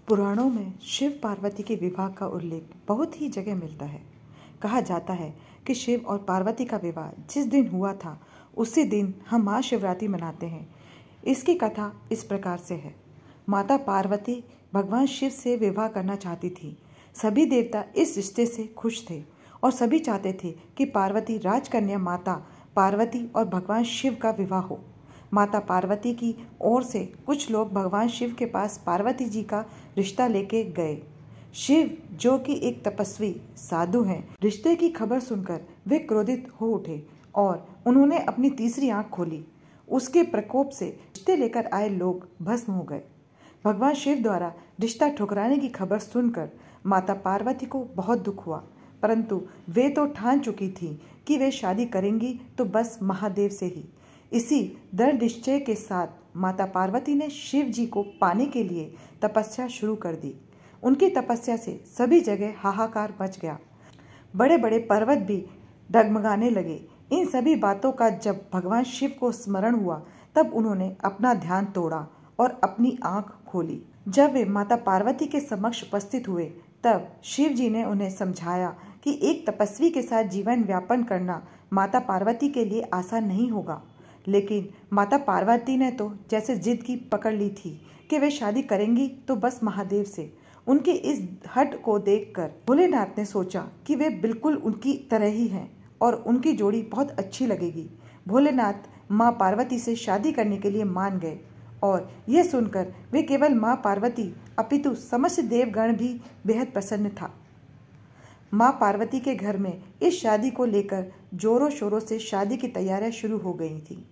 पुराणों में शिव पार्वती के विवाह का उल्लेख बहुत ही जगह मिलता है। कहा जाता है कि शिव और पार्वती का विवाह जिस दिन हुआ था उसी दिन हम महाशिवरात्रि मनाते हैं। इसकी कथा इस प्रकार से है। माता पार्वती भगवान शिव से विवाह करना चाहती थी। सभी देवता इस रिश्ते से खुश थे और सभी चाहते थे कि पार्वती राजकन्या माता पार्वती और भगवान शिव का विवाह हो। माता पार्वती की ओर से कुछ लोग भगवान शिव के पास पार्वती जी का रिश्ता लेके गए। शिव जो कि एक तपस्वी साधु हैं, रिश्ते की खबर सुनकर वे क्रोधित हो उठे और उन्होंने अपनी तीसरी आंख खोली। उसके प्रकोप से रिश्ते लेकर आए लोग भस्म हो गए। भगवान शिव द्वारा रिश्ता ठुकराने की खबर सुनकर माता पार्वती को बहुत दुख हुआ, परंतु वे तो ठान चुकी थी कि वे शादी करेंगी तो बस महादेव से ही। इसी दृढ़ निश्चय के साथ माता पार्वती ने शिव जी को पाने के लिए तपस्या शुरू कर दी। उनकी तपस्या से सभी जगह हाहाकार मच गया। बड़े बड़े पर्वत भी डगमगाने लगे। इन सभी बातों का जब भगवान शिव को स्मरण हुआ तब उन्होंने अपना ध्यान तोड़ा और अपनी आंख खोली। जब वे माता पार्वती के समक्ष उपस्थित हुए तब शिव जी ने उन्हें समझाया कि एक तपस्वी के साथ जीवन व्यापन करना माता पार्वती के लिए आसान नहीं होगा। लेकिन माता पार्वती ने तो जैसे जिद की पकड़ ली थी कि वे शादी करेंगी तो बस महादेव से। उनके इस हट को देखकर भोलेनाथ ने सोचा कि वे बिल्कुल उनकी तरह ही हैं और उनकी जोड़ी बहुत अच्छी लगेगी। भोलेनाथ माँ पार्वती से शादी करने के लिए मान गए और यह सुनकर वे केवल माँ पार्वती अपितु समस्त देवगण भी बेहद प्रसन्न था। माँ पार्वती के घर में इस शादी को लेकर जोरों शोरों से शादी की तैयारियां शुरू हो गई थी।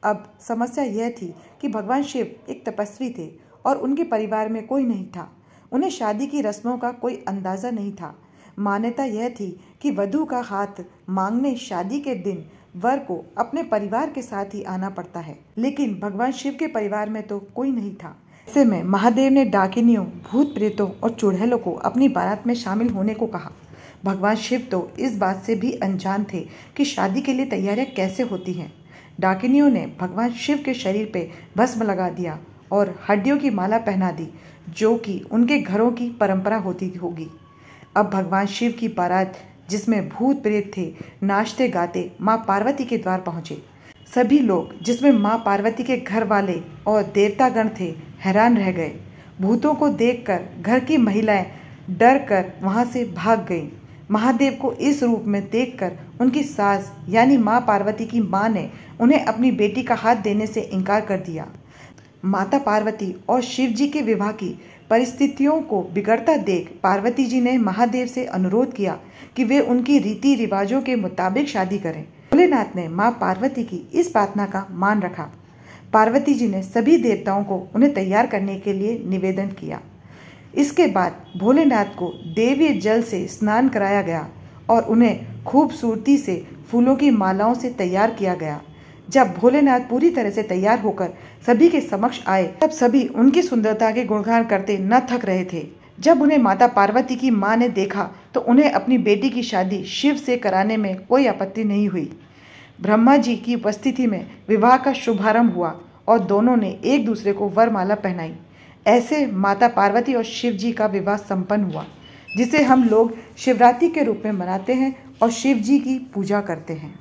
अब समस्या यह थी कि भगवान शिव एक तपस्वी थे और उनके परिवार में कोई नहीं था। उन्हें शादी की रस्मों का कोई अंदाजा नहीं था। मान्यता यह थी कि वधू का हाथ मांगने शादी के दिन वर को अपने परिवार के साथ ही आना पड़ता है, लेकिन भगवान शिव के परिवार में तो कोई नहीं था। ऐसे में महादेव ने डाकिनियों, भूत प्रेतों और चुड़ैलों को अपनी बारात में शामिल होने को कहा। भगवान शिव तो इस बात से भी अनजान थे कि शादी के लिए तैयारियां कैसे होती हैं। डाकिनियों ने भगवान शिव के शरीर पे भस्म लगा दिया और हड्डियों की माला पहना दी, जो कि उनके घरों की परंपरा होती होगी। अब भगवान शिव की बारात, जिसमें भूत प्रेत थे, नाचते गाते माँ पार्वती के द्वार पहुँचे। सभी लोग, जिसमें माँ पार्वती के घर वाले और देवतागण थे, हैरान रह गए। भूतों को देखकर घर की महिलाएं डर कर वहाँ से भाग गईं। महादेव को इस रूप में देखकर उनकी सास यानी माँ पार्वती की माँ ने उन्हें अपनी बेटी का हाथ देने से इनकार कर दिया। माता पार्वती और शिव जी के विवाह की परिस्थितियों को बिगड़ता देख पार्वती जी ने महादेव से अनुरोध किया कि वे उनकी रीति रिवाजों के मुताबिक शादी करें। भोलेनाथ ने माँ पार्वती की इस प्रार्थना का मान रखा। पार्वती जी ने सभी देवताओं को उन्हें तैयार करने के लिए निवेदन किया। इसके बाद भोलेनाथ को देवीय जल से स्नान कराया गया और उन्हें खूबसूरती से फूलों की मालाओं से तैयार किया गया। जब भोलेनाथ पूरी तरह से तैयार होकर सभी के समक्ष आए तब सभी उनकी सुंदरता के गुणगान करते न थक रहे थे। जब उन्हें माता पार्वती की मां ने देखा तो उन्हें अपनी बेटी की शादी शिव से कराने में कोई आपत्ति नहीं हुई। ब्रह्मा जी की उपस्थिति में विवाह का शुभारंभ हुआ और दोनों ने एक दूसरे को वरमाला पहनाई। ऐसे माता पार्वती और शिव जी का विवाह संपन्न हुआ, जिसे हम लोग शिवरात्रि के रूप में मनाते हैं और शिव जी की पूजा करते हैं।